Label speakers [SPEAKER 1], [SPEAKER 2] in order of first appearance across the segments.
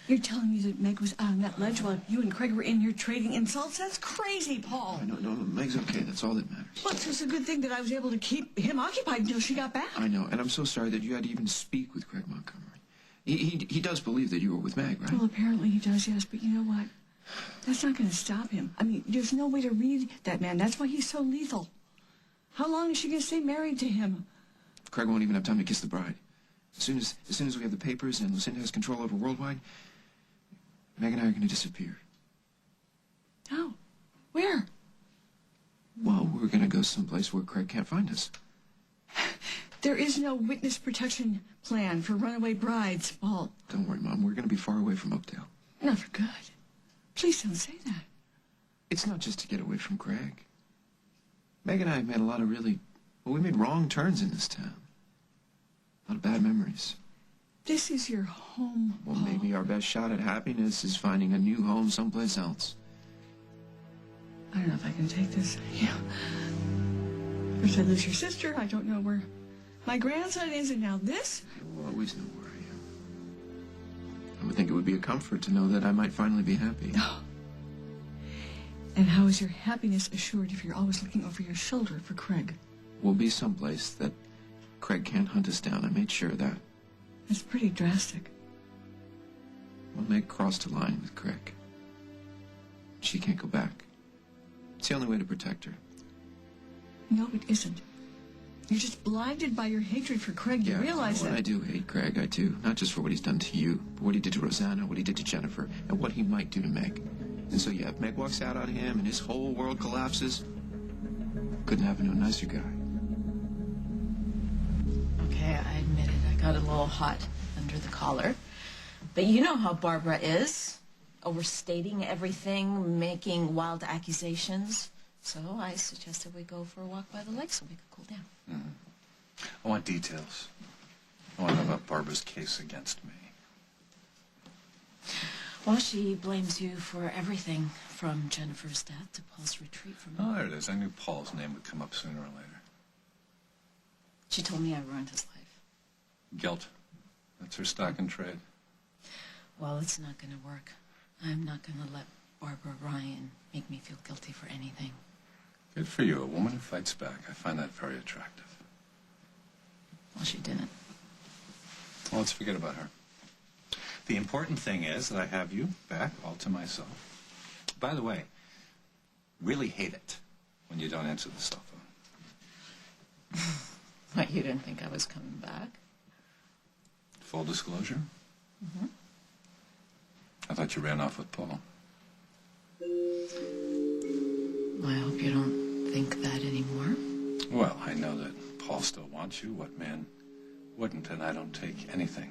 [SPEAKER 1] You're telling me that Meg was out on that ledge while you and Craig were in here trading insults? That's crazy, Paul.
[SPEAKER 2] No, Meg's okay. That's all that matters.
[SPEAKER 1] Well, it's just a good thing that I was able to keep him occupied until she got back.
[SPEAKER 2] I know, and I'm so sorry that you had to even speak with Craig Montgomery. He does believe that you were with Meg, right?
[SPEAKER 1] Well, apparently he does, yes, but you know what? That's not going to stop him. I mean, there's no way to read that man. That's why he's so lethal. How long is she going to stay married to him?
[SPEAKER 2] Craig won't even have time to kiss the bride. As soon as we have the papers and Lucinda has control over Worldwide, Meg and I are going to disappear.
[SPEAKER 1] Oh, where?
[SPEAKER 2] Well, we're going to go someplace where Craig can't find us.
[SPEAKER 1] There is no witness protection plan for runaway brides, Paul.
[SPEAKER 2] Don't worry, Mom. We're going to be far away from Oakdale.
[SPEAKER 1] Not for good. Please don't say that.
[SPEAKER 2] It's not just to get away from Craig. Meg and I have made a lot of we made wrong turns in this town. A lot of bad memories.
[SPEAKER 1] This is your home,
[SPEAKER 2] Well,
[SPEAKER 1] Paul.
[SPEAKER 2] maybe our best shot at happiness is finding a new home someplace else.
[SPEAKER 1] I don't know if I can take this. Yeah. First I lose your sister. I don't know where my grandson is, and now this?
[SPEAKER 2] We'll always know where I am. I would think it would be a comfort to know that I might finally be happy.
[SPEAKER 1] Oh. And how is your happiness assured if you're always looking over your shoulder for Craig?
[SPEAKER 2] We'll be someplace that Craig can't hunt us down. I made sure of that.
[SPEAKER 1] That's pretty drastic.
[SPEAKER 2] Well, Meg crossed a line with Craig. She can't go back. It's the only way to protect her.
[SPEAKER 1] No, it isn't. You're just blinded by your hatred for Craig. You realize that.
[SPEAKER 2] I do hate Craig. I do. Not just for what he's done to you, but what he did to Rosanna, what he did to Jennifer, and what he might do to Meg. And so, yeah, if Meg walks out on him and his whole world collapses, couldn't happen to a nicer guy.
[SPEAKER 3] Okay, I admit it. I got a little hot under the collar. But you know how Barbara is. Overstating everything, making wild accusations. So I suggested we go for a walk by the lake so we could cool down.
[SPEAKER 4] I want details. I want to know about Barbara's case against me.
[SPEAKER 3] Well, she blames you for everything, from Jennifer's death to Paul's retreat from
[SPEAKER 4] Oh, there it is. I knew Paul's name would come up sooner or later.
[SPEAKER 3] She told me I ruined his life.
[SPEAKER 4] Guilt. That's her stock in trade.
[SPEAKER 3] Well, it's not going to work. I'm not going to let Barbara Ryan make me feel guilty for anything.
[SPEAKER 4] Good for you, a woman who fights back. I find that very attractive.
[SPEAKER 3] Well, she didn't.
[SPEAKER 4] Well, let's forget about her. The important thing is that I have you back all to myself. By the way, really hate it when you don't answer the cell phone.
[SPEAKER 3] What, you didn't think I was coming back?
[SPEAKER 4] Full disclosure? I thought you ran off with Paul.
[SPEAKER 3] I hope you don't think that anymore.
[SPEAKER 4] Well, I know that Paul still wants you. What man wouldn't? And I don't take anything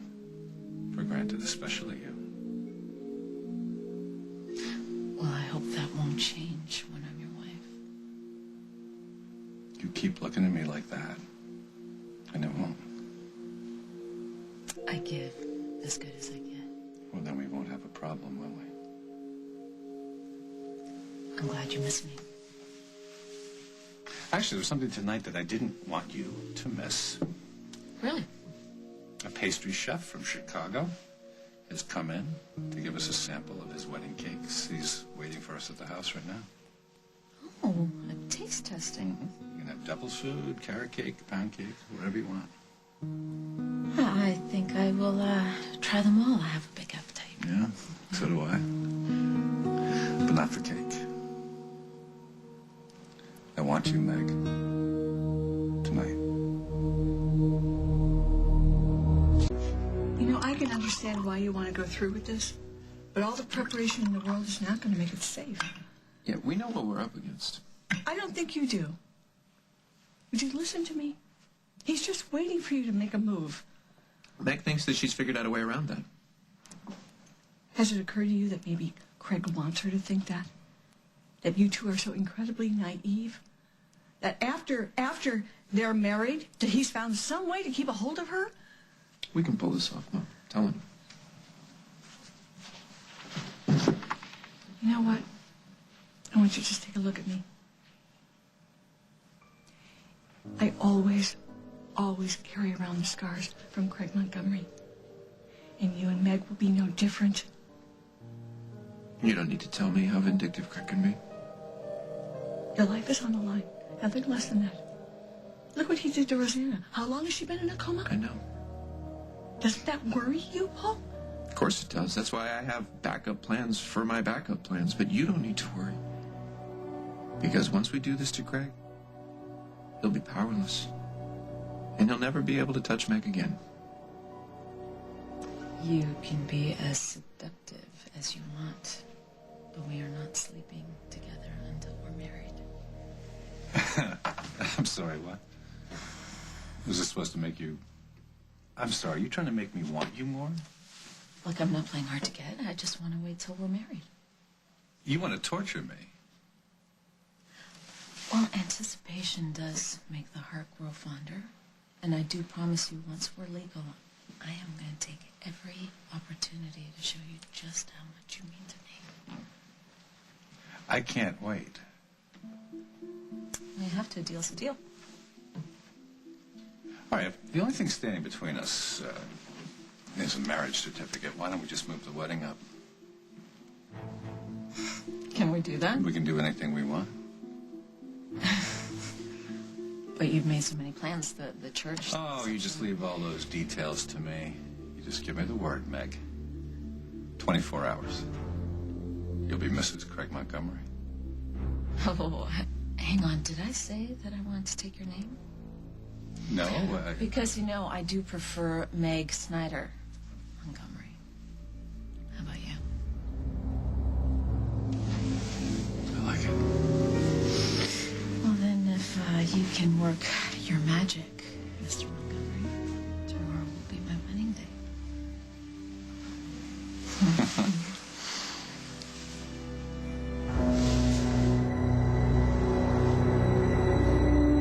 [SPEAKER 4] for granted, especially you.
[SPEAKER 3] Well, I hope that won't change when I'm your wife.
[SPEAKER 4] You keep looking at me like that, and it won't.
[SPEAKER 3] I give as good as I get.
[SPEAKER 4] Well, then we won't have a problem, will we?
[SPEAKER 3] I'm glad you miss me.
[SPEAKER 4] Actually, there's something tonight that I didn't want you to miss.
[SPEAKER 3] Really?
[SPEAKER 4] A pastry chef from Chicago has come in to give us a sample of his wedding cakes. He's waiting for us at the house right now.
[SPEAKER 3] Oh, a taste testing.
[SPEAKER 4] You can have devil's food, carrot cake, pound cake, whatever you want.
[SPEAKER 3] I think I will try them all. I have a big appetite.
[SPEAKER 4] Yeah, so do I. But not for cake. I want you, Meg. Tonight.
[SPEAKER 1] You know, I can understand why you want to go through with this, but all the preparation in the world is not going to make it safe.
[SPEAKER 2] Yeah, we know what we're up against.
[SPEAKER 1] I don't think you do. Would you listen to me? He's just waiting for you to make a move.
[SPEAKER 2] Meg thinks that she's figured out a way around that.
[SPEAKER 1] Has it occurred to you that maybe Craig wants her to think that? That you two are so incredibly naive? That after they're married, that he's found some way to keep a hold of her?
[SPEAKER 2] We can pull this off, Mom. Tell him.
[SPEAKER 1] You know what? I want you to just take a look at me. I always carry around the scars from Craig Montgomery. And you and Meg will be no different.
[SPEAKER 2] You don't need to tell me how vindictive Craig can be.
[SPEAKER 1] Your life is on the line. Nothing less than that. Look what he did to Rosanna. How long has she been in a coma?
[SPEAKER 2] I know.
[SPEAKER 1] Doesn't that worry you, Paul?
[SPEAKER 2] Of course it does. That's why I have backup plans for my backup plans. But you don't need to worry. Because once we do this to Craig, he'll be powerless. And he'll never be able to touch Meg again.
[SPEAKER 3] You can be as seductive as you want, but we are not sleeping together until we're married.
[SPEAKER 4] I'm sorry, what? Was this supposed to make you... I'm sorry, you trying to make me want you more?
[SPEAKER 3] Look, I'm not playing hard to get. I just want to wait till we're married.
[SPEAKER 4] You want to torture me?
[SPEAKER 3] Well, anticipation does make the heart grow fonder. And I do promise you, once we're legal, I am going to take every opportunity to show you just how much you mean to me.
[SPEAKER 4] I can't wait.
[SPEAKER 3] You have to. A deal's a deal.
[SPEAKER 4] All right, if the only thing standing between us is a marriage certificate, why don't we just move the wedding up?
[SPEAKER 3] Can we do that?
[SPEAKER 4] We can do anything we want.
[SPEAKER 3] But you've made so many plans, the church...
[SPEAKER 4] Oh, you just leave all those details to me. You just give me the word, Meg. 24 hours. You'll be Mrs. Craig Montgomery.
[SPEAKER 3] Oh, hang on. Did I say that I wanted to take your name?
[SPEAKER 4] No,
[SPEAKER 3] Because, you know, I do prefer Meg Snyder Montgomery. How about you?
[SPEAKER 4] I like it.
[SPEAKER 3] Well, then, if you can work your magic, Mr. Montgomery.